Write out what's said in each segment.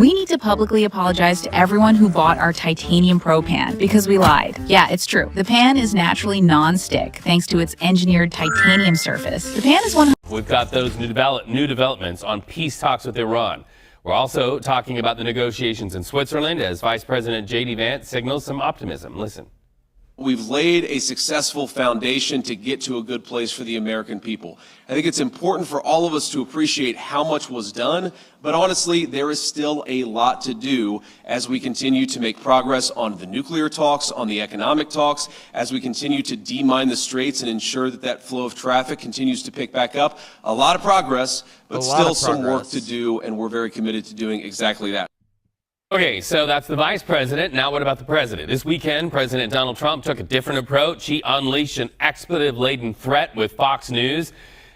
We need to publicly apologize to everyone who bought our Titanium Pro pan because we lied. Yeah, it's true. The pan is naturally non-stick thanks to its engineered titanium surface. The pan is one. We've got those new developments on peace talks with Iran. We're also talking about the negotiations in Switzerland as Vice President J.D. Vance signals some optimism. Listen. We've laid a successful foundation to get to a good place for the American people. I think it's important for all of us to appreciate how much was done, but honestly, there is still a lot to do as we continue to make progress on the nuclear talks, on the economic talks, as we continue to demine the straits and ensure that that flow of traffic continues to pick back up. A lot of progress, but still some work to do, and we're very committed to doing exactly that. Okay, so that's the vice president. Now what about the president? This weekend, President Donald Trump took a different approach. He unleashed an expletive-laden threat with Fox News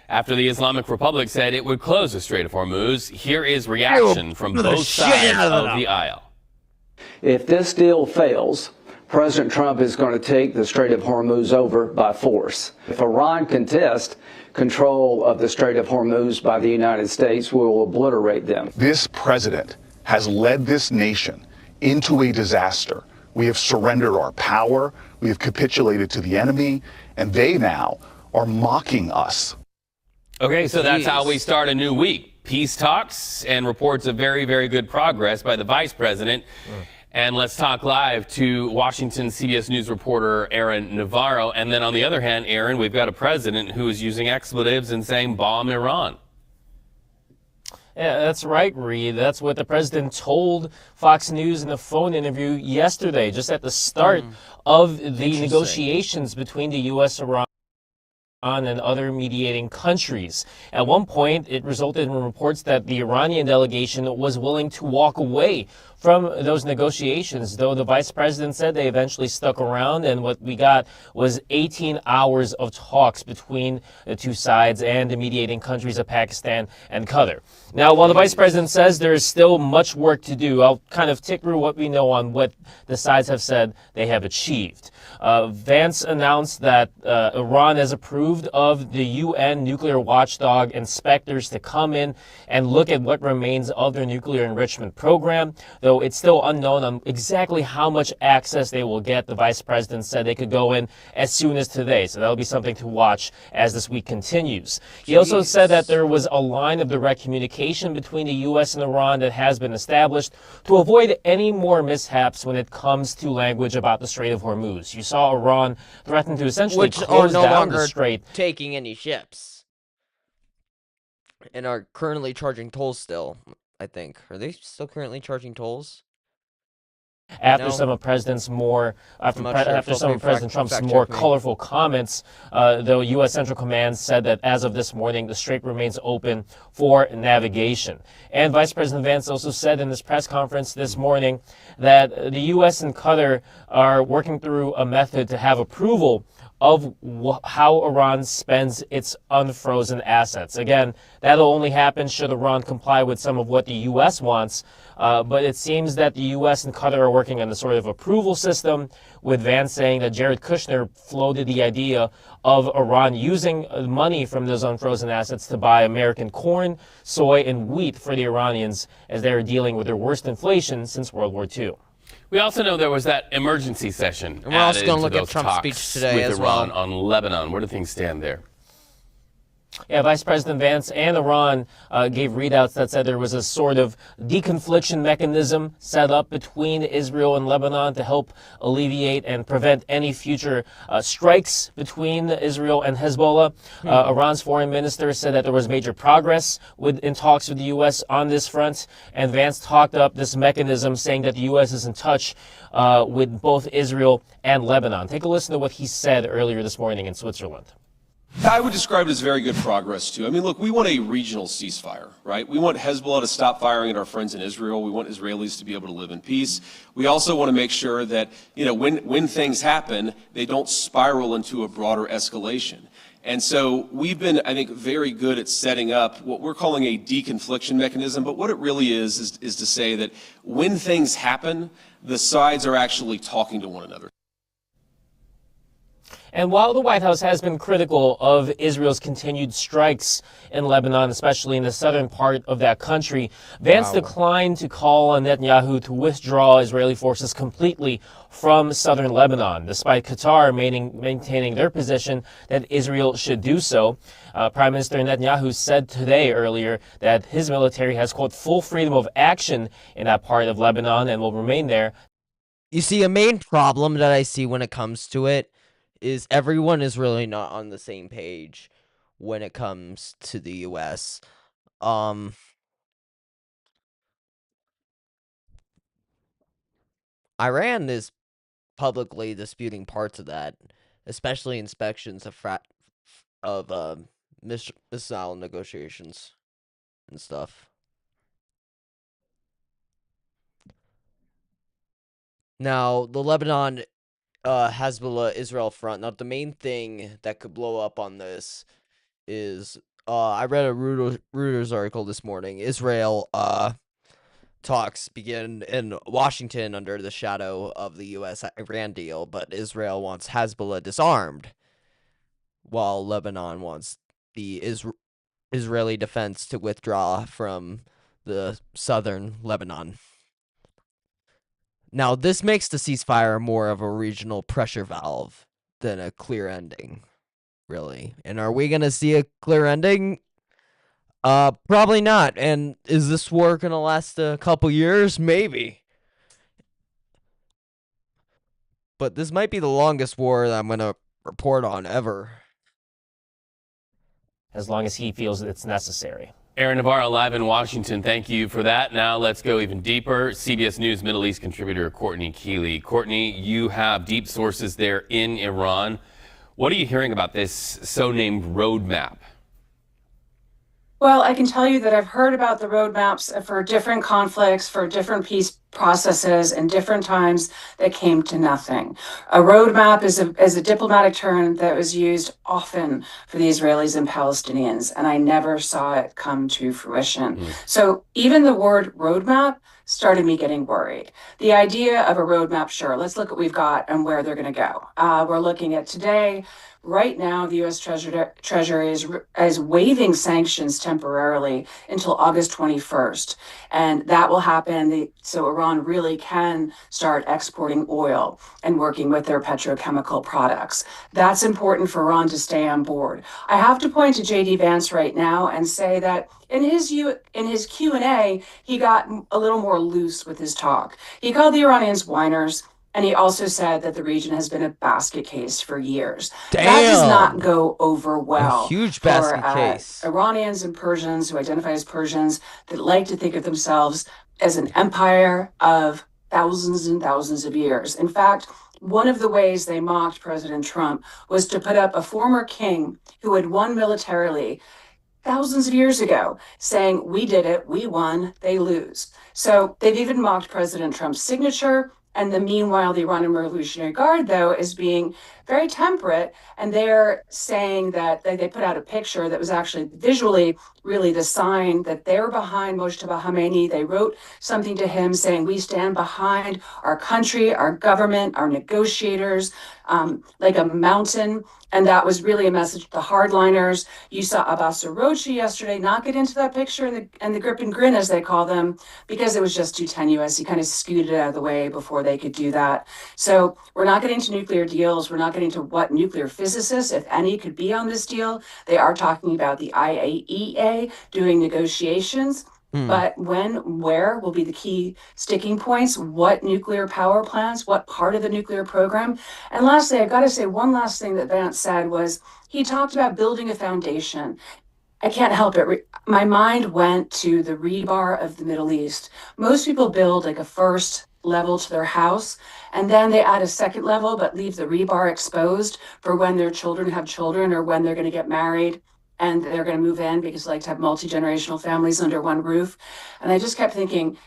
after the Islamic Republic said it would close the Strait of Hormuz. Here is reaction from both sides of the aisle. If this deal fails, President Trump is going to take the Strait of Hormuz over by force. If Iran contests control of the Strait of Hormuz by the United States, we will obliterate them. This president has led this nation into a disaster. We have surrendered our power, we have capitulated to the enemy, and they now are mocking us. Okay, so that's how we start a new week. Peace talks and reports of very, very good progress by the vice president. And let's talk live to Washington CBS News reporter Aaron Navarro. And then on the other hand, Aaron, we've got a president who is using expletives and saying bomb Iran. Yeah, that's right, Reed. That's what the president told Fox News in a phone interview yesterday, just at the start of the negotiations between the U.S., Iran, and other mediating countries. At one point, it resulted in reports that the Iranian delegation was willing to walk away from those negotiations, though the vice president said they eventually stuck around, and what we got was 18 hours of talks between the two sides and the mediating countries of Pakistan and Qatar. Now, while the vice president says there is still much work to do, I'll kind of tick through what we know on what the sides have said they have achieved. Vance announced that Iran has approved of the UN nuclear watchdog inspectors to come in and look at what remains of their nuclear enrichment program, though it's still unknown on exactly how much access they will get. The vice president said they could go in as soon as today, so that'll be something to watch as this week continues. He also said that there was a line of direct communication between the U.S. and Iran that has been established to avoid any more mishaps when it comes to language about the Strait of Hormuz. You saw Iran threaten to essentially close down the strait, taking any ships, and are currently charging tolls still. I think. Are they still currently charging tolls? After some of President Trump's more colorful comments, the U.S. Central Command said that as of this morning, the strait remains open for navigation. And Vice President Vance also said in this press conference this morning that the U.S. and Qatar are working through a method to have approval of how Iran spends its unfrozen assets. Again, that'll only happen should Iran comply with some of what the U.S. wants, but it seems that the U.S. and Qatar are working on a sort of approval system, with Vance saying that Jared Kushner floated the idea of Iran using money from those unfrozen assets to buy American corn, soy, and wheat for the Iranians as they're dealing with their worst inflation since World War II. We also know there was that emergency session. And we're also going to look at Trump's speech today with as Iran well. on Lebanon. Where do things stand there? Yeah, Vice President Vance and Iran gave readouts that said there was a sort of deconfliction mechanism set up between Israel and Lebanon to help alleviate and prevent any future strikes between Israel and Hezbollah. Iran's foreign minister said that there was major progress in talks with the U.S. on this front, and Vance talked up this mechanism, saying that the U.S. is in touch with both Israel and Lebanon. Take a listen to what he said earlier this morning in Switzerland. I would describe it as very good progress, too. I mean, look, we want a regional ceasefire, right? We want Hezbollah to stop firing at our friends in Israel. We want Israelis to be able to live in peace. We also want to make sure that, you know, when things happen, they don't spiral into a broader escalation. And so we've been, I think, very good at setting up what we're calling a deconfliction mechanism. But what it really is to say that when things happen, the sides are actually talking to one another. And while the White House has been critical of Israel's continued strikes in Lebanon, especially in the southern part of that country, Vance declined to call on Netanyahu to withdraw Israeli forces completely from southern Lebanon, despite Qatar maintaining their position that Israel should do so. Prime Minister Netanyahu said today earlier that his military has, quote, full freedom of action in that part of Lebanon and will remain there. You see, a main problem that I see when it comes to it is everyone is really not on the same page when it comes to the U.S. Iran is publicly disputing parts of that, especially inspections of missile negotiations and stuff. Now, the Lebanon Hezbollah Israel front. Now, the main thing that could blow up on this is I read a Reuters article this morning. Israel talks begin in Washington under the shadow of the U.S.-Iran deal, but Israel wants Hezbollah disarmed, while Lebanon wants the Israeli defense to withdraw from the southern Lebanon. Now, this makes the ceasefire more of a regional pressure valve than a clear ending, really. And are we going to see a clear ending? Probably not. And is this war going to last a couple years? Maybe. But this might be the longest war that I'm going to report on ever. As long as he feels that it's necessary. Aaron Navarro live in Washington. Thank you for that. Now let's go even deeper. CBS News Middle East contributor Courtney Keeley. Courtney, you have deep sources there in Iran. What are you hearing about this so-named roadmap? Well, I can tell you that I've heard about the roadmaps for different conflicts, for different peace processes, and different times that came to nothing. A roadmap is a diplomatic term that was used often for the Israelis and Palestinians, and I never saw it come to fruition. So even the word roadmap started me getting worried. The idea of a roadmap, sure, let's look at what we've got and where they're going to go. We're looking at today. Right now, the U.S. Treasury is waiving sanctions temporarily until August 21st. And that will happen so Iran really can start exporting oil and working with their petrochemical products. That's important for Iran to stay on board. I have to point to J.D. Vance right now and say that in his Q&A, he got a little more loose with his talk. He called the Iranians whiners. And he also said that the region has been a basket case for years. Damn. That does not go over well. A huge basket case. Iranians and Persians who identify as Persians that like to think of themselves as an empire of thousands and thousands of years. In fact, one of the ways they mocked President Trump was to put up a former king who had won militarily thousands of years ago, saying, we did it, we won, they lose. So they've even mocked President Trump's signature. And meanwhile, the Iranian Revolutionary Guard, though, is being very temperate. And they're saying that they put out a picture that was actually visually really the sign that they're behind Mojtaba Khamenei. They wrote something to him saying, we stand behind our country, our government, our negotiators, like a mountain. And that was really a message to the hardliners. You saw Abbas Araghchi yesterday not get into that picture and the grip and grin, as they call them, because it was just too tenuous. He kind of scooted out of the way before they could do that. So we're not getting to nuclear deals. We're not getting to what nuclear physicists, if any, could be on this deal. They are talking about the IAEA doing negotiations. But when, where will be the key sticking points? What nuclear power plants? What part of the nuclear program? And lastly, I've got to say one last thing that Vance said was he talked about building a foundation. I can't help it. My mind went to the rebar of the Middle East. Most people build like a first level to their house, and then they add a second level, but leave the rebar exposed for when their children have children or when they're going to get married. And they're going to move in because they like to have multi-generational families under one roof. And I just kept thinking,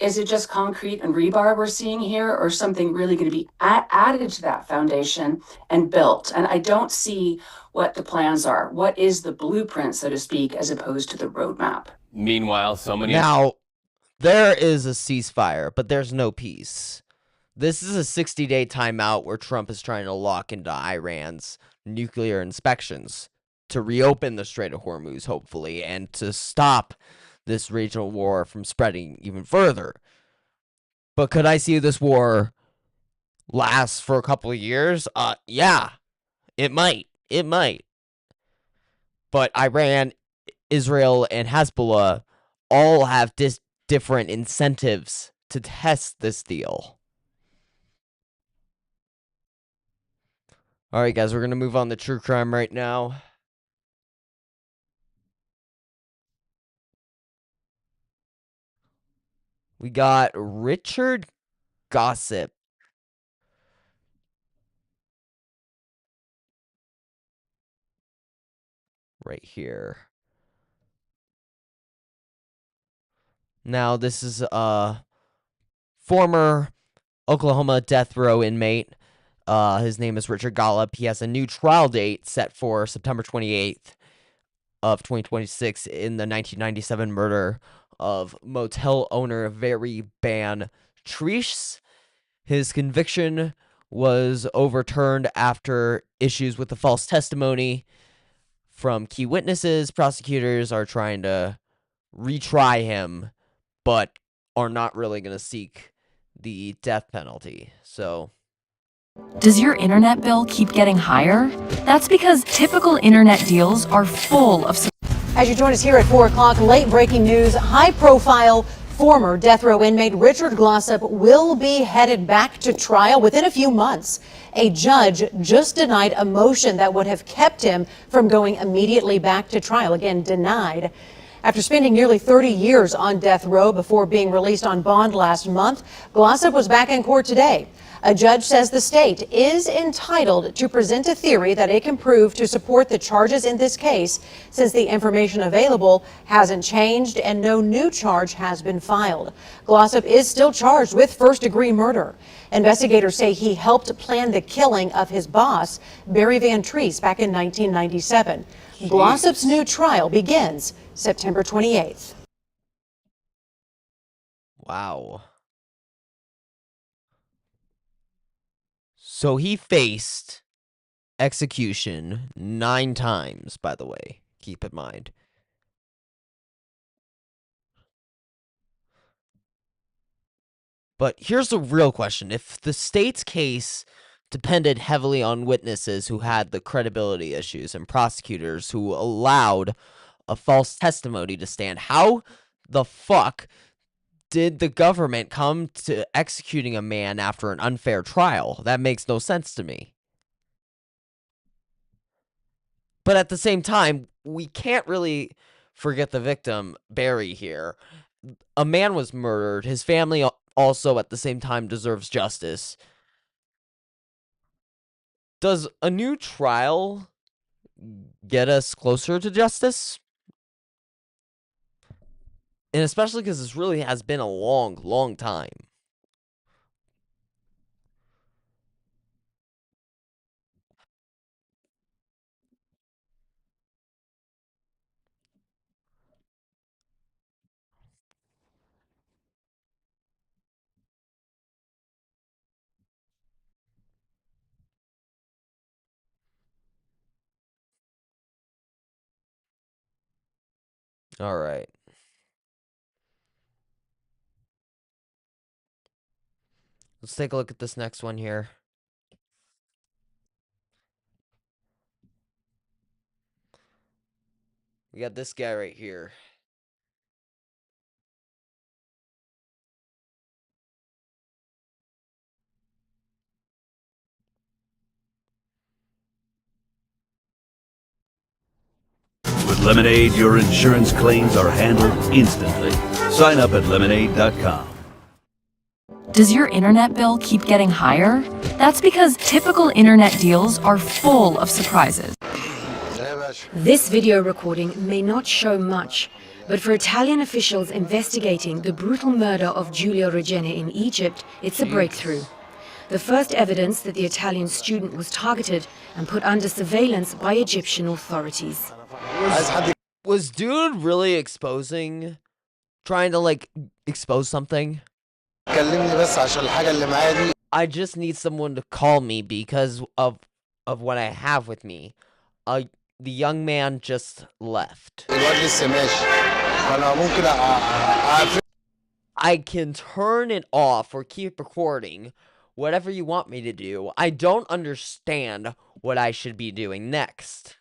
is it just concrete and rebar we're seeing here, or something really going to be added to that foundation and built? And I don't see what the plans are. What is the blueprint, so to speak, as opposed to the roadmap? Meanwhile, so many... Now, there is a ceasefire, but there's no peace. This is a 60-day timeout where Trump is trying to lock into Iran's nuclear inspections to reopen the Strait of Hormuz, hopefully, and to stop this regional war from spreading even further. But could I see this war last for a couple of years? Yeah, it might. It might. But Iran, Israel, and Hezbollah all have different incentives to test this deal. All right, guys, we're going to move on to true crime right now. We got Richard Gossip. Right here. Now, this is a former Oklahoma death row inmate. His name is Richard Gossip. He has a new trial date set for September 28th of 2026 in the 1997 murder of motel owner Very Ban Treese. His conviction was overturned after issues with the false testimony from key witnesses. Prosecutors are trying to retry him, but are not really going to seek the death penalty. So, Does your internet bill keep getting higher? That's because typical internet deals are full of. As you join us here at 4 o'clock, late breaking news, high profile former death row inmate Richard Glossop will be headed back to trial within a few months. A judge just denied a motion that would have kept him from going immediately back to trial. Again, denied. After spending nearly 30 years on death row before being released on bond last month, Glossop was back in court today. A judge says the state is entitled to present a theory that it can prove to support the charges in this case, since the information available hasn't changed and no new charge has been filed. Glossop is still charged with first-degree murder. Investigators say he helped plan the killing of his boss, Barry Van Treese, back in 1997. Jeez. Glossop's new trial begins September 28th. wow. So he faced execution 9 times, by the way. Keep in mind. But here's the real question. If the state's case depended heavily on witnesses who had the credibility issues and prosecutors who allowed a false testimony to stand, how the fuck did the government come to executing a man after an unfair trial? That makes no sense to me. But at the same time, we can't really forget the victim, Barry, here. A man was murdered. His family also at the same time deserves justice. Does a new trial get us closer to justice? And especially because this really has been a long, long time. All right. Let's take a look at this next one here. We got this guy right here. With Lemonade, your insurance claims are handled instantly. Sign up at lemonade.com. Does your internet bill keep getting higher? That's because typical internet deals are full of surprises. This video recording may not show much, but for Italian officials investigating the brutal murder of Giulio Regeni in Egypt, it's a breakthrough. The first evidence that the Italian student was targeted and put under surveillance by Egyptian authorities. Was dude really trying to expose something? I just need someone to call me because of what I have with me. The young man just left. I can turn it off or keep recording, whatever you want me to do. I don't understand what I should be doing next.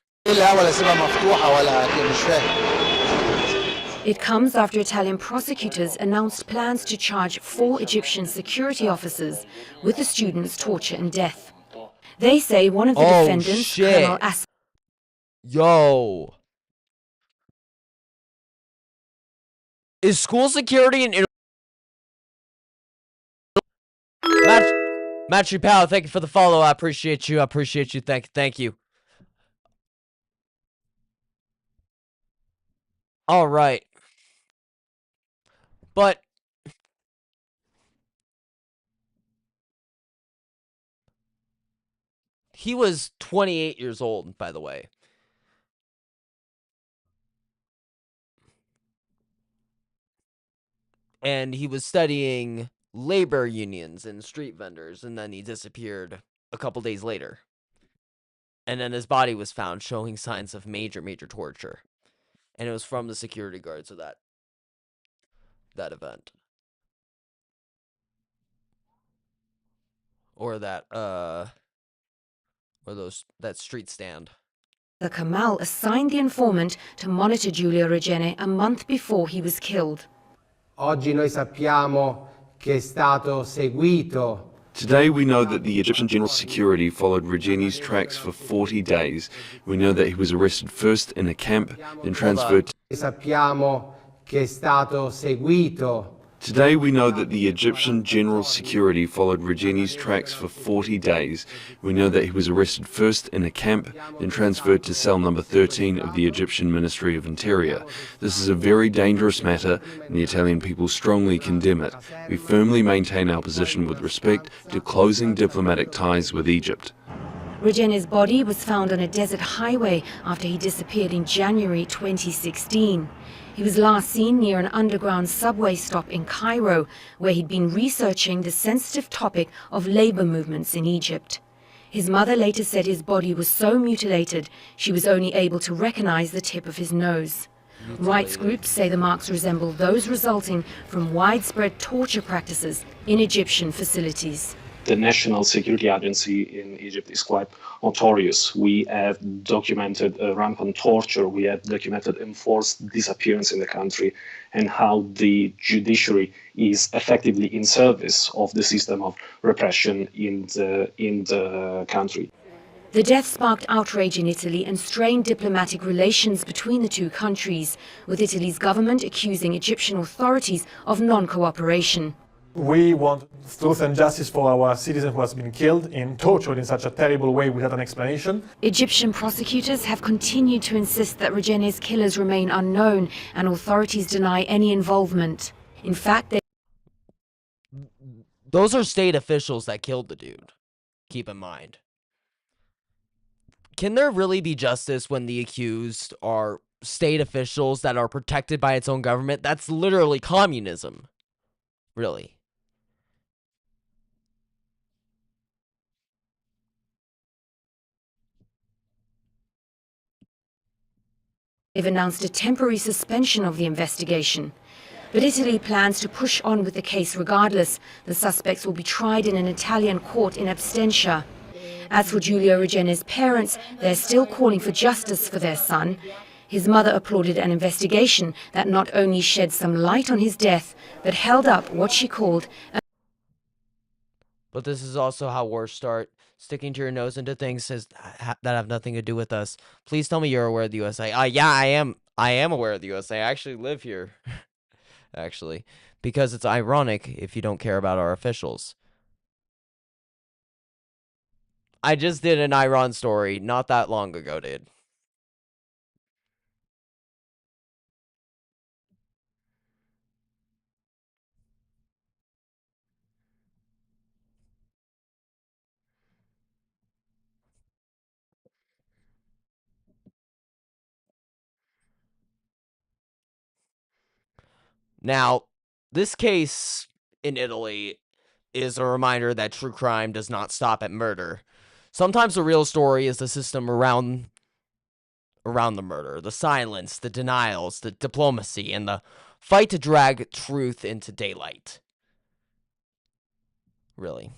It comes after Italian prosecutors announced plans to charge 4 Egyptian security officers with the students' torture and death. They say one of the defendants, Colonel Yo. Is school security in Matchy Pal, thank you for the follow. I appreciate you. Thank you. All right. But he was 28 years old, by the way. And he was studying labor unions and street vendors, and then he disappeared a couple days later. And then his body was found showing signs of major torture. And it was from the security guards of that event. Or that street stand. Kamal assigned the informant to monitor Giulio Regeni a month before he was killed. Oggi noi sappiamo che è stato seguito. Today we know that the Egyptian General Security followed Regeni's tracks for 40 days. We know that he was arrested first in a camp, then transferred to... Sappiamo che è stato seguito. Today we know that the Egyptian General Security followed Regeni's tracks for 40 days. We know that he was arrested first in a camp, then transferred to cell number 13 of the Egyptian Ministry of Interior. This is a very dangerous matter, and the Italian people strongly condemn it. We firmly maintain our position with respect to closing diplomatic ties with Egypt. Regeni's body was found on a desert highway after he disappeared in January 2016. He was last seen near an underground subway stop in Cairo, where he'd been researching the sensitive topic of labor movements in Egypt. His mother later said his body was so mutilated, she was only able to recognize the tip of his nose. Rights groups say the marks resemble those resulting from widespread torture practices in Egyptian facilities. The National Security Agency in Egypt is quite notorious. We have documented rampant torture, we have documented enforced disappearance in the country, and how the judiciary is effectively in service of the system of repression in the country. The death sparked outrage in Italy and strained diplomatic relations between the two countries, with Italy's government accusing Egyptian authorities of non-cooperation. We want truth and justice for our citizen who has been killed and tortured in such a terrible way without an explanation. Egyptian prosecutors have continued to insist that Regeni's killers remain unknown and authorities deny any involvement. In fact, those are state officials that killed the dude. Keep in mind. Can there really be justice when the accused are state officials that are protected by its own government? That's literally communism. Really. they've announced a temporary suspension of the investigation. But Italy plans to push on with the case regardless. The suspects will be tried in an Italian court in absentia. As for Giulio Regeni's parents, they're still calling for justice for their son. His mother applauded an investigation that not only shed some light on his death, but held up what she called But this is also how wars start. Sticking to your nose into things that have nothing to do with us. Please tell me you're aware of the USA. Yeah, I am. I am aware of the USA. I actually live here. Actually. Because it's ironic if you don't care about our officials. I just did an Iran story not that long ago, dude. Now, this case in Italy is a reminder that true crime does not stop at murder. Sometimes the real story is the system around the murder, the silence, the denials, the diplomacy, and the fight to drag truth into daylight. Really.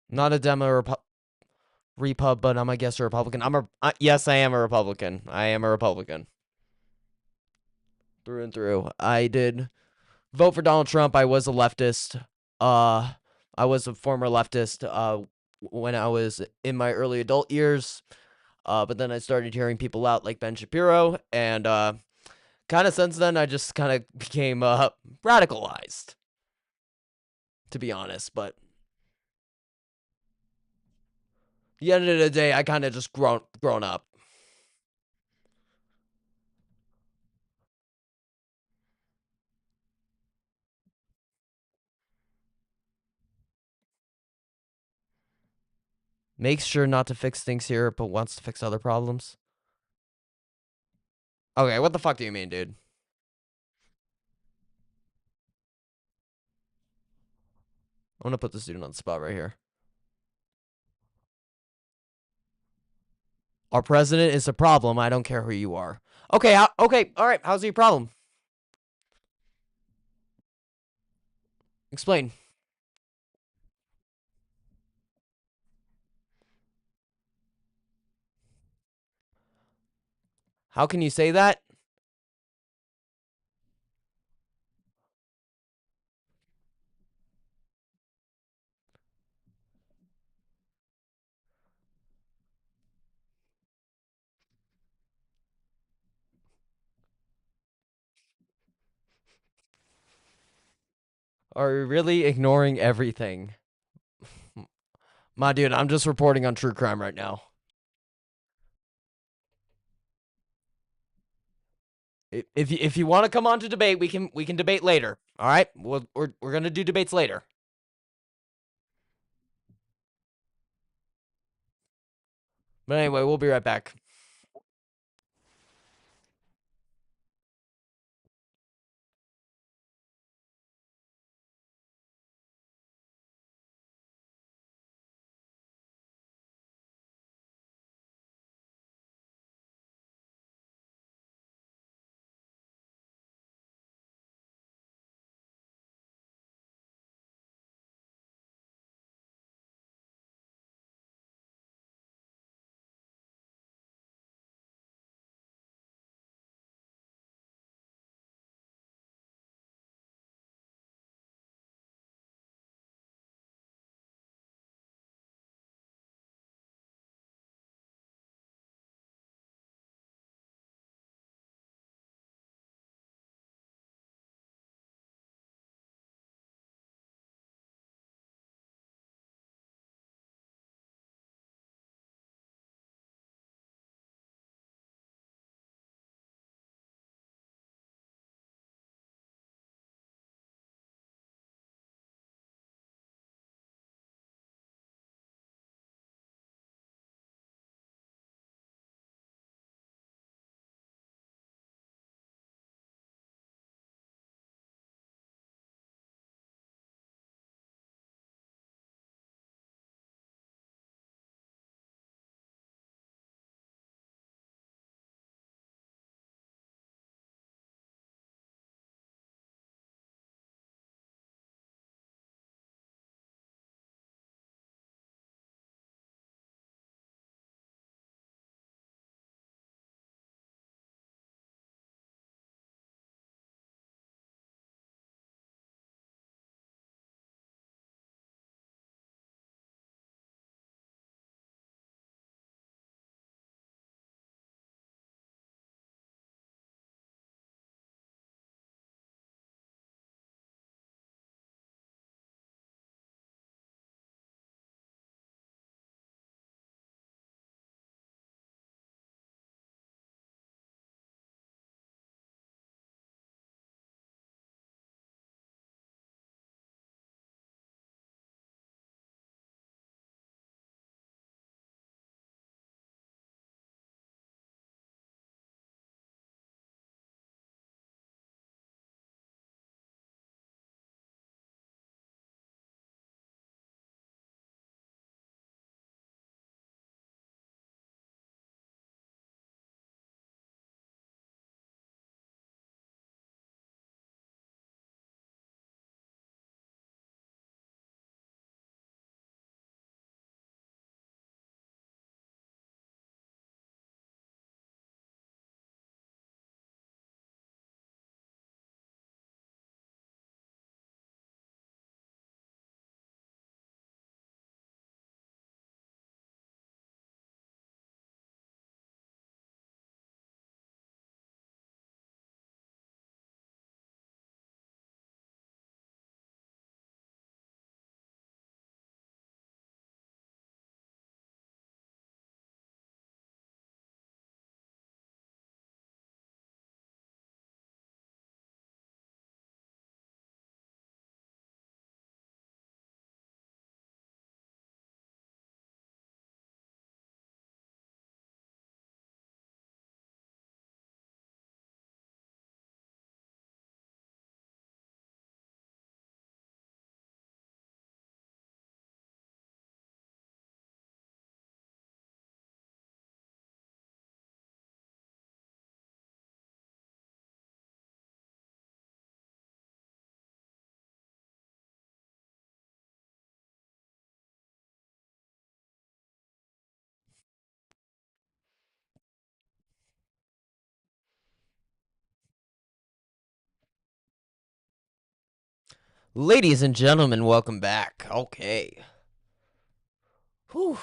Not a Demo or Repub, but I'm, I guess, a Republican. Yes, I am a Republican. I am a Republican. Through and through. I did vote for Donald Trump. I was a leftist. I was a former leftist when I was in my early adult years. But then I started hearing people out like Ben Shapiro, and kind of since then I just kind of became radicalized, to be honest. But at the end of the day, I kind of just grown up. Makes sure not to fix things here, but wants to fix other problems. Okay, what the fuck do you mean, dude? I'm gonna put this dude on the spot right here. Our president is a problem. I don't care who you are. Okay, okay, all right. How's your problem? Explain. How can you say that? Are you really ignoring everything? My dude, I'm just reporting on true crime right now. If you want to come on to debate, we can debate later. All right, we're gonna do debates later. But anyway, we'll be right back. Ladies and gentlemen, welcome back. Okay. Whew.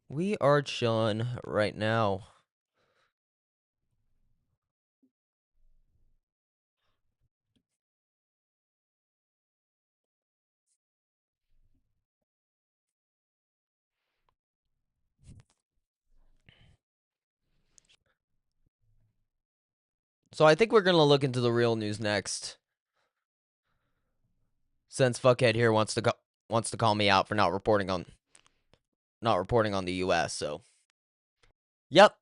We are chilling right now. So I think we're gonna look into the real news next. Since fuckhead here wants to call me out for not reporting on the U.S. So, yep.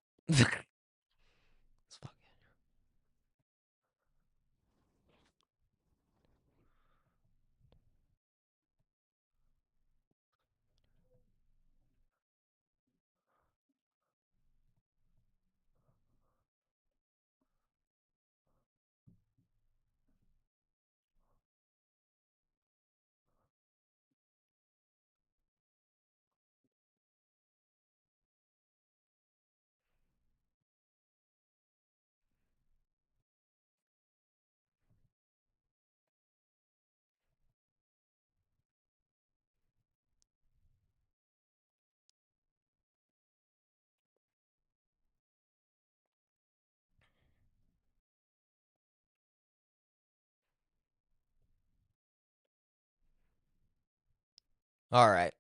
All right.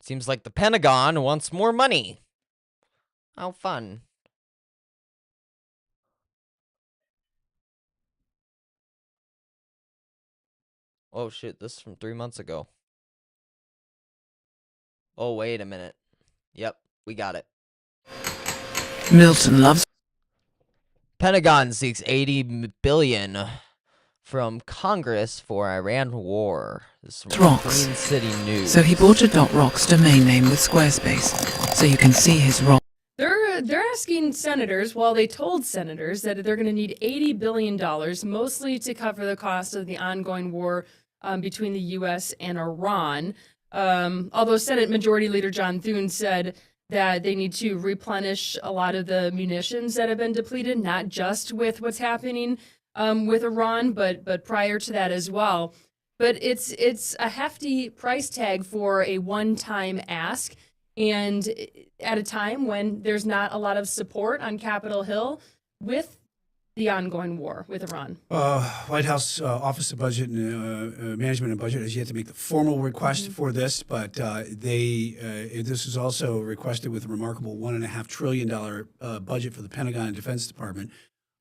Seems like the Pentagon wants more money. How fun. Oh shit, this is from 3 months ago. Oh, wait a minute. Yep, we got it. Milton loves. Pentagon seeks $80 billion from Congress for Iran war. This is from Rocks. Queen City News. So he bought a .rocks domain name with Squarespace, so you can see his rock. They're asking senators, well, they told senators that they're going to need $80 billion, mostly to cover the cost of the ongoing war between the U.S. and Iran. Although Senate Majority Leader John Thune said that they need to replenish a lot of the munitions that have been depleted, not just with what's happening with Iran, but prior to that as well. But it's a hefty price tag for a one-time ask, and at a time when there's not a lot of support on Capitol Hill with the ongoing war with Iran. White House Office of Budget and Management and Budget has yet to make the formal request for this, but this is also requested with a remarkable $1.5 trillion budget for the Pentagon and Defense Department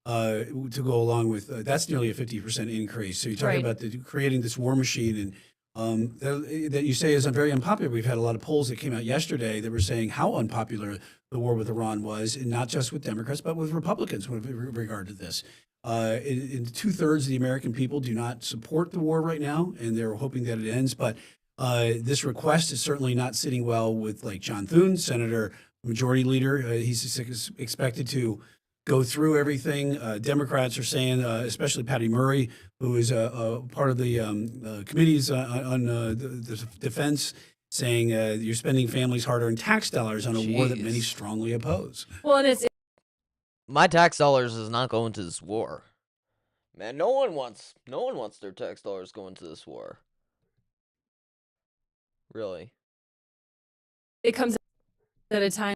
to go along with that's nearly a 50% increase. So you're talking about creating this war machine and. That you say is very unpopular. We've had a lot of polls that came out yesterday that were saying how unpopular the war with Iran was, and not just with Democrats, but with Republicans with regard to this. In 2/3 of the American people do not support the war right now, and they're hoping that it ends. But this request is certainly not sitting well with like John Thune, Senator Majority Leader. He's expected to go through everything. Democrats are saying, especially Patty Murray, who is a part of the committees on the defense, saying you're spending families' hard-earned tax dollars on a war that many strongly oppose. Well, and it's my tax dollars is not going to this war. Man, no one wants their tax dollars going to this war. Really. It comes at a time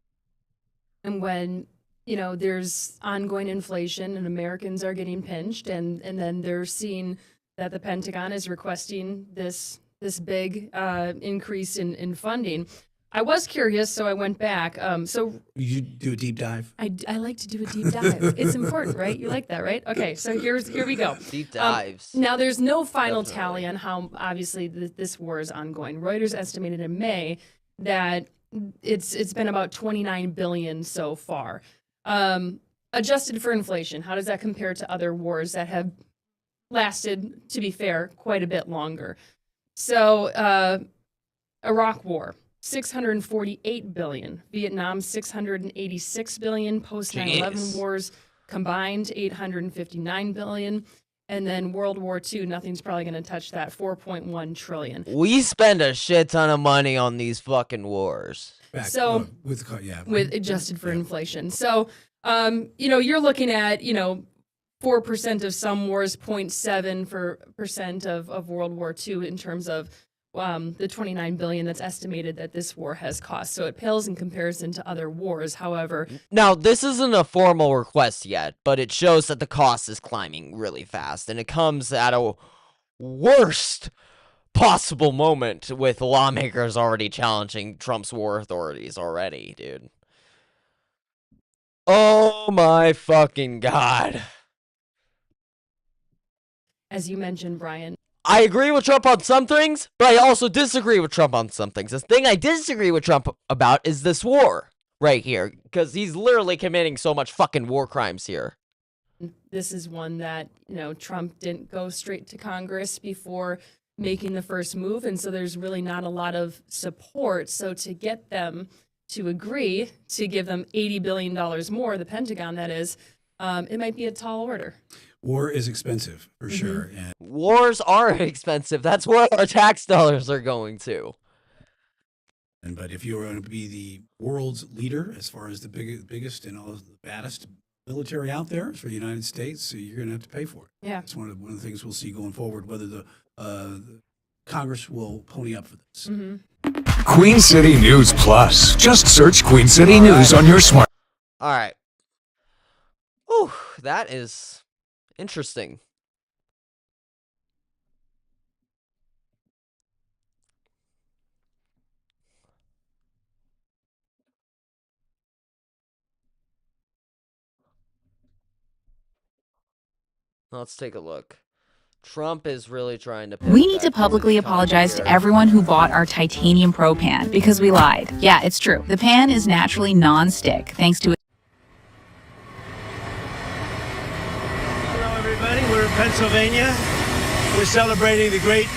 when there's ongoing inflation and Americans are getting pinched, and then they're seeing that the Pentagon is requesting this big increase in funding. I was curious, so I went back. So you do a deep dive? I like to do a deep dive. It's important, right? You like that, right? Okay, so here we go. Deep dives. Now, there's no final tally on how obviously this war is ongoing. Reuters estimated in May that it's been about $29 billion so far. Adjusted for inflation, how does that compare to other wars that have lasted, to be fair, quite a bit longer? So, Iraq War, $648 billion. Vietnam, $686 billion. Post 9/11 wars combined, $859 billion. And then World War II, nothing's probably going to touch that, $4.1 trillion. We spend a shit ton of money on these fucking wars. With adjusted for inflation. So, you're looking at, 4% of some wars, 0.7% of World War II in terms of the $29 billion that's estimated that this war has cost. So it pales in comparison to other wars. However, now this isn't a formal request yet, but it shows that the cost is climbing really fast, and it comes at a worst possible moment with lawmakers already challenging Trump's war authorities already, dude. Oh my fucking God. as you mentioned, Brian, I agree with Trump on some things, but I also disagree with Trump on some things. The thing I disagree with Trump about is this war right here, because he's literally committing so much fucking war crimes here. this is one that, Trump didn't go straight to Congress before making the first move. And so there's really not a lot of support. So to get them to agree to give them $80 billion more, the Pentagon, that is, it might be a tall order. War is expensive, for sure. And wars are expensive. That's where our tax dollars are going to. But if you're going to be the world's leader as far as the biggest and all the baddest military out there for the United States, so you're going to have to pay for it. Yeah. It's one of the things we'll see going forward, whether the Congress will pony up for this. Queen City News Plus. Just search Queen City News on your smart. All right. Ooh, that is interesting. Let's take a look. Trump is really trying to... We need to publicly apologize to everyone who bought our titanium pro pan because we lied. Yeah, it's true. The pan is naturally non-stick thanks to... Hello, everybody. We're in Pennsylvania. We're celebrating the great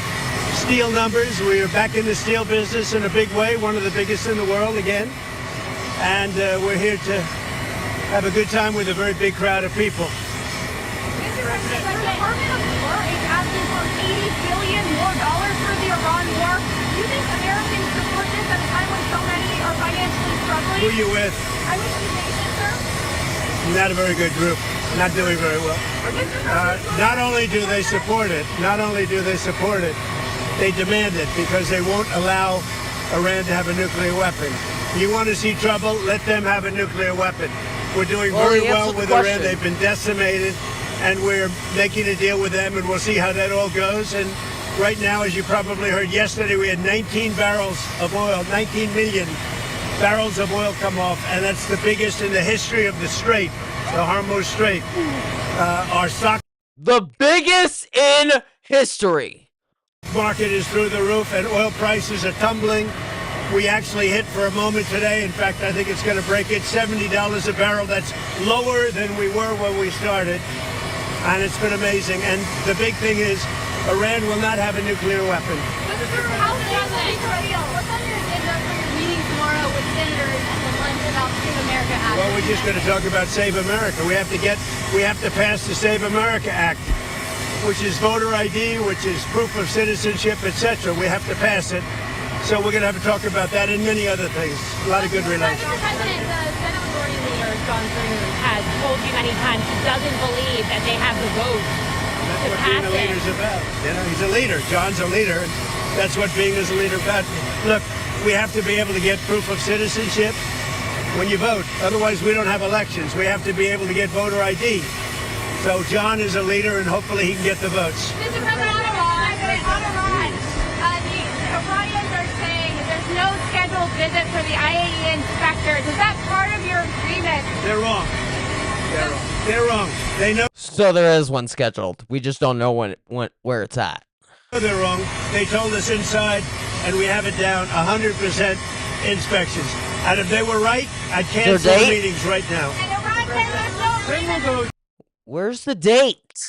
steel numbers. We are back in the steel business in a big way, one of the biggest in the world again. And we're here to have a good time with a very big crowd of people. The Department of War is asking for $80 billion more for the Iran war. Do you think Americans support this at a time when so many are financially struggling? Who are you with? I'm with the nation, sir. Not a very good group. Not doing very well. Not only do they support it, they demand it because they won't allow Iran to have a nuclear weapon. You want to see trouble? Let them have a nuclear weapon. We're doing very well with Iran. They've been decimated. And we're making a deal with them, and we'll see how that all goes. And right now, as you probably heard yesterday, we had 19 barrels of oil, 19 million barrels of oil come off, and that's the biggest in the history of the Strait, the Hormuz Strait. Our stock... The biggest in history. Market is through the roof, and oil prices are tumbling. We actually hit for a moment today. In fact, I think it's going to break it, $70 a barrel. That's lower than we were when we started. And it's been amazing. And the big thing is, Iran will not have a nuclear weapon. What's on your agenda for your meeting tomorrow with senators and the lunch about Save America Act? Well, we're just going to talk about Save America. We have to pass the Save America Act, which is voter ID, which is proof of citizenship, etc. We have to pass it. So we're going to have to talk about that and many other things. A lot of good relations. Mr. President, the Senate Majority Leader, John Thune, has told you many times he doesn't believe that they have the vote to pass it. That's what being a leader is about. He's a leader. John's a leader. That's what being as a leader is about. Look, we have to be able to get proof of citizenship when you vote. Otherwise, we don't have elections. We have to be able to get voter ID. So John is a leader, and hopefully he can get the votes. Mr. President, on Iran, the Iranians are saying there's no scheduled visit for the IAEA inspectors. Is that part of your agreement? They're wrong. They're wrong. They know. So there is one scheduled. We just don't know where it's at. They're wrong. They told us inside, and we have it down 100% inspections. And if they were right, I'd cancel the meetings right now. Where's the date?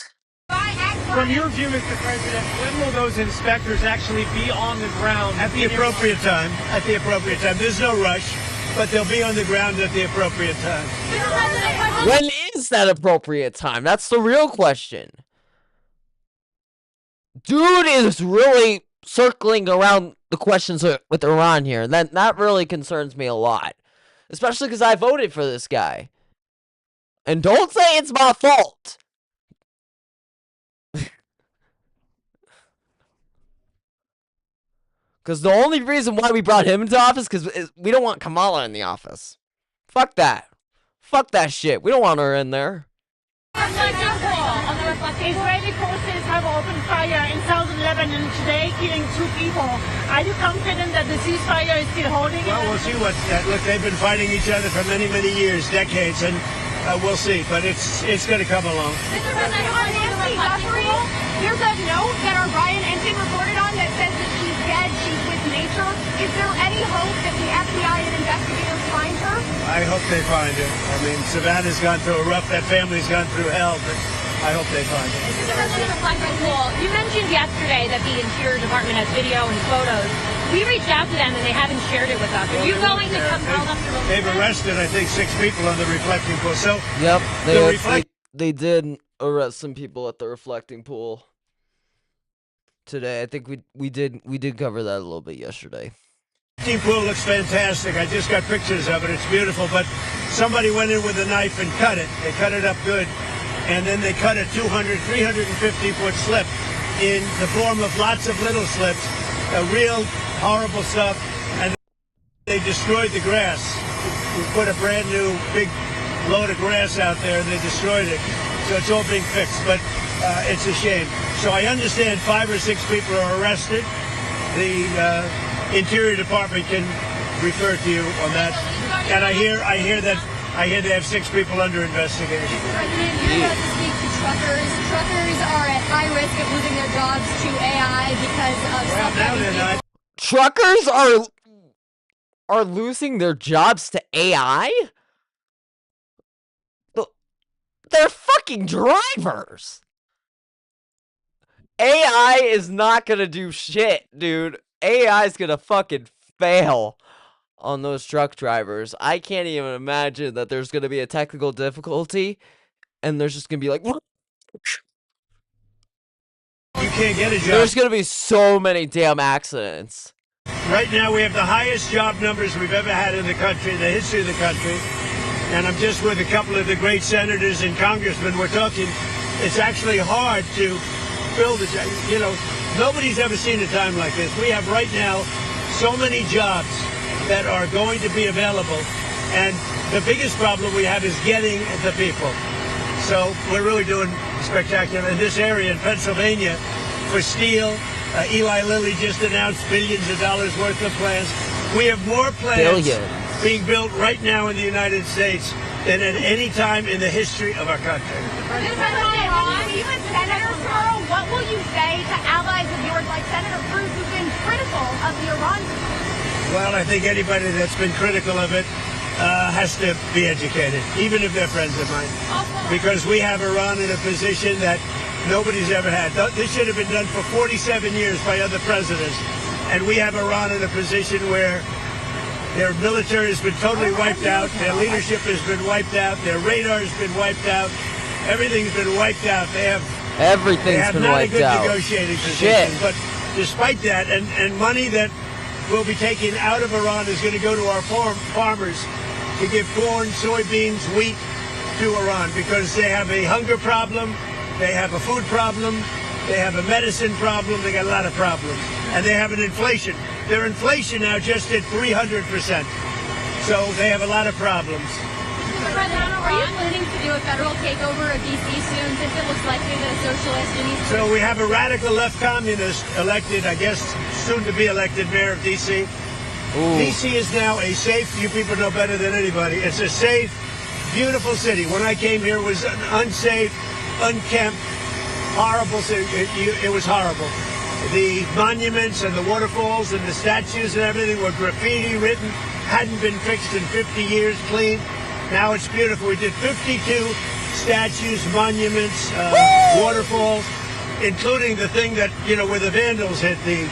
From your view, Mr. President, when will those inspectors actually be on the ground? At the appropriate time. At the appropriate time. There's no rush, but they'll be on the ground at the appropriate time. When is that appropriate time? That's the real question. Dude is really circling around the questions with Iran here. That really concerns me a lot. Especially because I voted for this guy. And don't say it's my fault. Because the only reason why we brought him into office because we don't want Kamala in the office. Fuck that. Fuck that shit. We don't want her in there. Israeli forces have opened fire in southern Lebanon today, killing 2 people. Are you confident that the ceasefire is still holding? Well, we'll see what that. Look, they've been fighting each other for many, many years, decades, and we'll see. But it's going to come along. Mr. President, on Nancy Guthrie, there's a note that our Ryan Ensign reported on that says that she's dead, she's with nature. Is there any hope that the FBI and investigators find her? I hope they find her. I mean, Savannah's gone through a rough. That family's gone through hell, but I hope they find her. Mr. President, you mentioned yesterday that the Interior Department has video and photos. We reached out to them and they haven't shared it with us. Are you going to compel them to release They've arrested, I think, 6 people on the reflecting pool. So yep, they did arrest some people at the reflecting pool today. I think we did cover that a little bit yesterday. The pool looks fantastic. I just got pictures of it. It's beautiful. But somebody went in with a knife and cut it. They cut it up good. And then they cut a 350-foot slip in the form of lots of little slips. Real horrible stuff. And they destroyed the grass. We put a brand new big load of grass out there and they destroyed it. So it's all being fixed. But it's a shame. So I understand 5 or 6 people are arrested. The Interior Department can refer to you on that. And I hear they have 6 people under investigation. President, you're about to speak to truckers. Truckers are at high risk of losing their jobs to AI because of self-driving. Truckers are losing their jobs to AI? They're fucking drivers. AI is not gonna do shit, dude. AI is gonna fucking fail on those truck drivers. I can't even imagine that there's gonna be a technical difficulty and there's just gonna be like, what? You can't get a job. There's gonna be so many damn accidents. Right now we have the highest job numbers we've ever had in the country, in the history of the country. And I'm just with a couple of the great senators and congressmen. We're talking, it's actually hard to build a job. You know, nobody's ever seen a time like this. We have right now so many jobs that are going to be available. And the biggest problem we have is getting the people. So we're really doing spectacular. In this area in Pennsylvania, for steel, Eli Lilly just announced billions of dollars worth of plants. We have more plants being built right now in the United States than at any time in the history of our country. U.S. Senator tomorrow, what will you say to allies of yours like Senator Cruz who've been critical of the Iran? Well, I think anybody that's been critical of it has to be educated, even if they're friends of mine. Because we have Iran in a position that nobody's ever had. This should have been done for 47 years by other presidents. And we have Iran in a position where their military has been totally wiped out, their leadership has been wiped out, their radar has been wiped out, everything's been wiped out. They have not a good negotiating position. But despite that, and money that will be taken out of Iran is going to go to our farmers to give corn, soybeans, wheat to Iran because they have a hunger problem, they have a food problem, they have a medicine problem, they got a lot of problems. And they have an inflation. Their inflation now just hit 300%. So they have a lot of problems. Mr. President, are you planning to do a federal takeover of D.C. soon since it looks likely that a socialist So we have a radical left communist elected, I guess, soon to be elected mayor of D.C. D.C. is now a safe, you people know better than anybody, it's a safe, beautiful city. When I came here, it was an unsafe, unkempt, horrible city. It was horrible. The monuments and the waterfalls and the statues and everything were graffiti written, hadn't been fixed in 50 years, clean. Now it's beautiful. We did 52 statues, monuments, waterfalls, including the thing that, you know, where the vandals hit the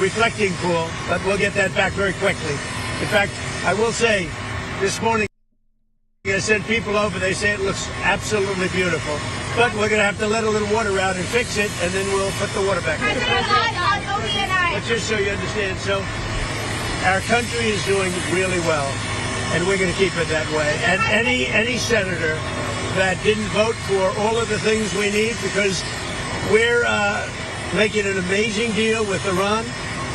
reflecting pool, but we'll get that back very quickly. In fact, I will say, this morning I sent people over, they say it looks absolutely beautiful. But we're going to have to let a little water out and fix it, and then we'll put the water back in. But just so you understand, so our country is doing really well, and we're going to keep it that way. And any senator that didn't vote for all of the things we need, because we're making an amazing deal with Iran,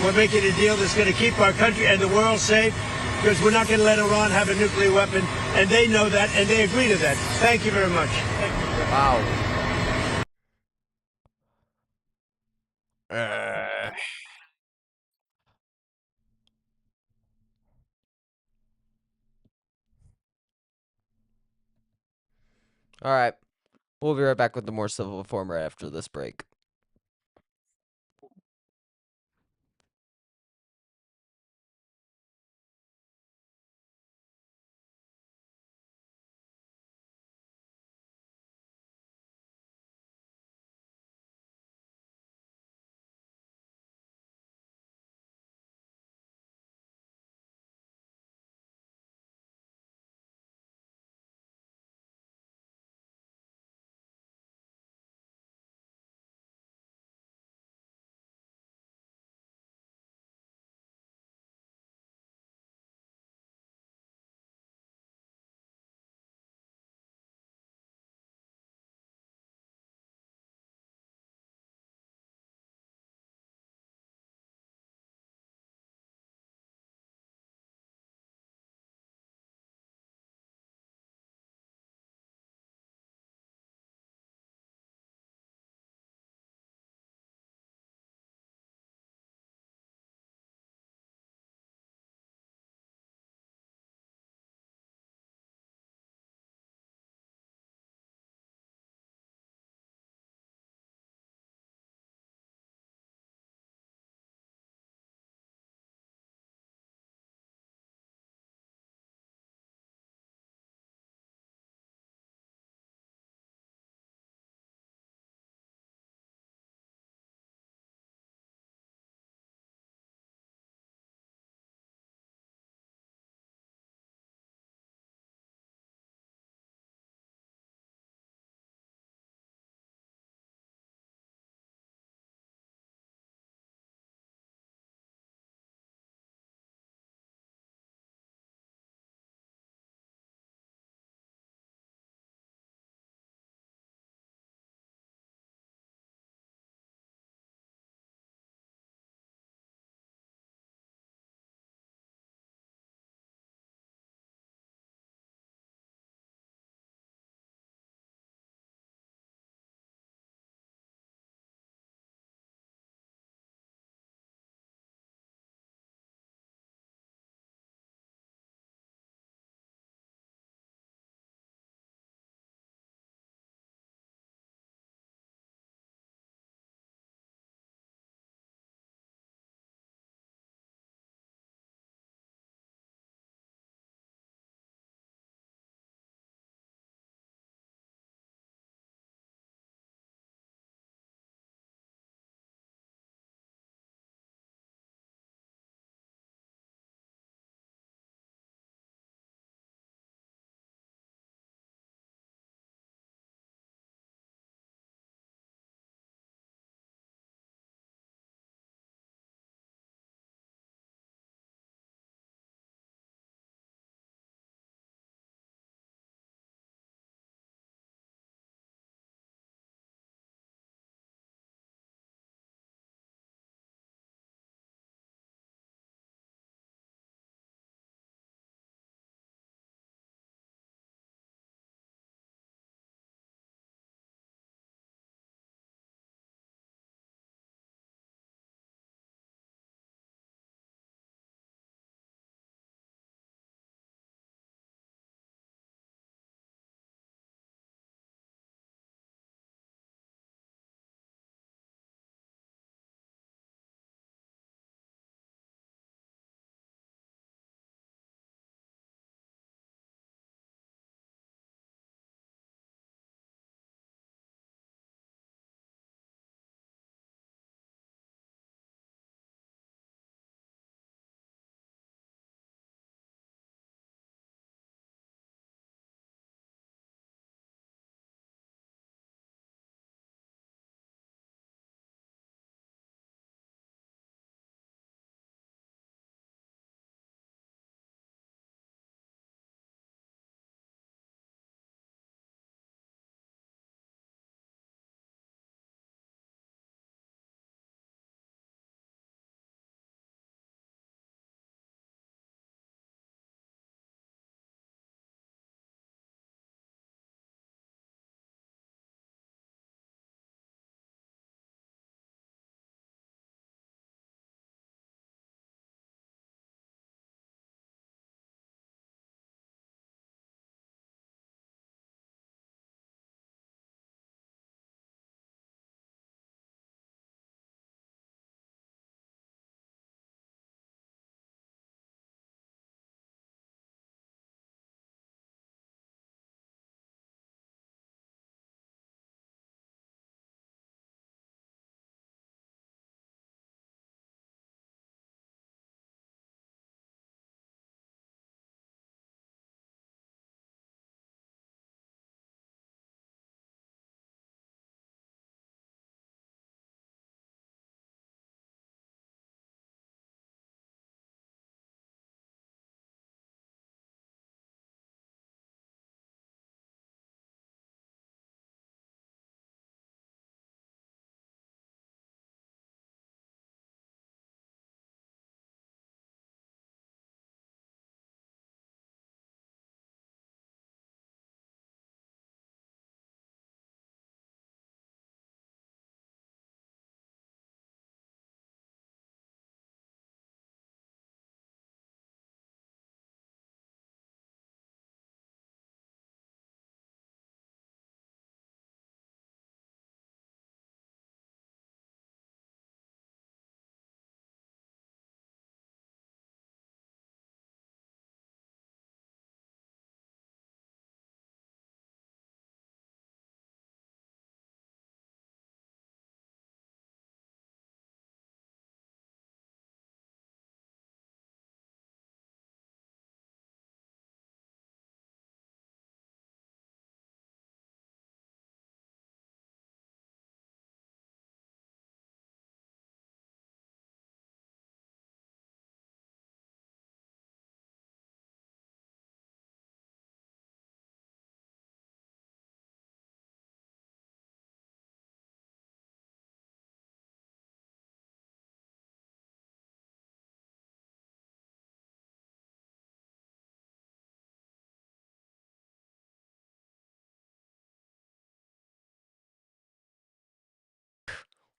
We're making a deal that's going to keep our country and the world safe, because we're not going to let Iran have a nuclear weapon, and they know that, and they agree to that. Thank you very much. Wow. All right. We'll be right back with the more civil reform right after this break.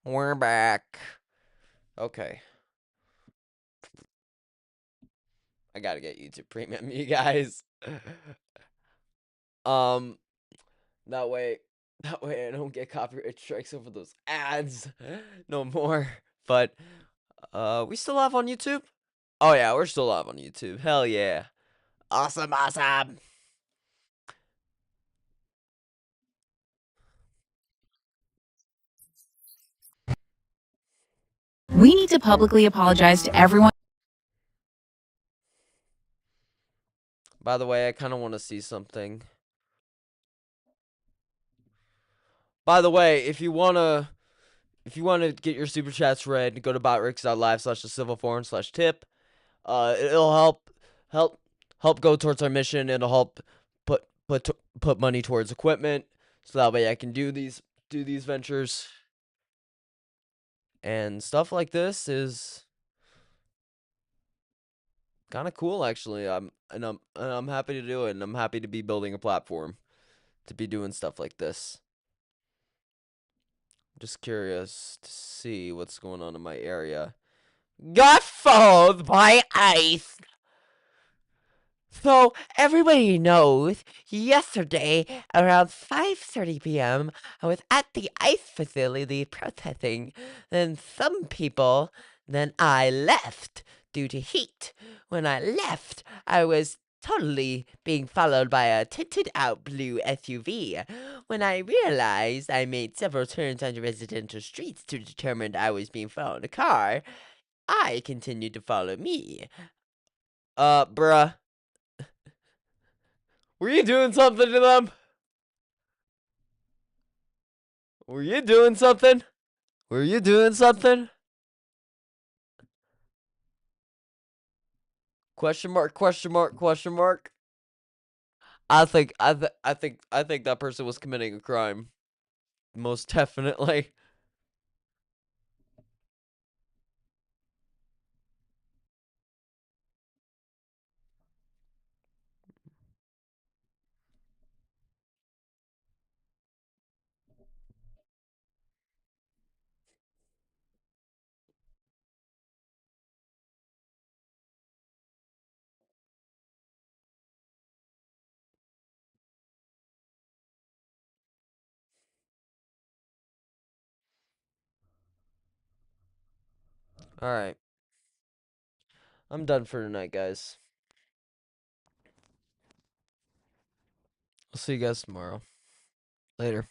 We're back. Okay. I gotta get YouTube Premium, you guys. That way I don't get copyright strikes over those ads no more. But we still live on YouTube? Oh yeah, we're still live on YouTube. Hell yeah. Awesome, awesome. We need to publicly apologize to everyone. By the way, I kind of want to see something. By the way, if you wanna get your super chats read, go to botrix.live/thecivilforum/tip. It'll help go towards our mission. It'll help put money towards equipment, so that way I can do these ventures. And stuff like this is kind of cool, actually. I'm happy to do it, and I'm happy to be building a platform to be doing stuff like this. Just curious to see what's going on in my area. Got followed by ice. So everybody knows, yesterday around 5:30 p.m., I was at the ice facility protesting. Then I left due to heat. When I left, I was totally being followed by a tinted out blue SUV. When I realized, I made several turns on the residential streets to determine I was being followed a car. I continued to follow me. Bruh. Were you doing something to them? Were you doing something? Were you doing something? Question mark, question mark, question mark. I think that person was committing a crime. Most definitely. Alright. I'm done for tonight, guys. I'll see you guys tomorrow. Later.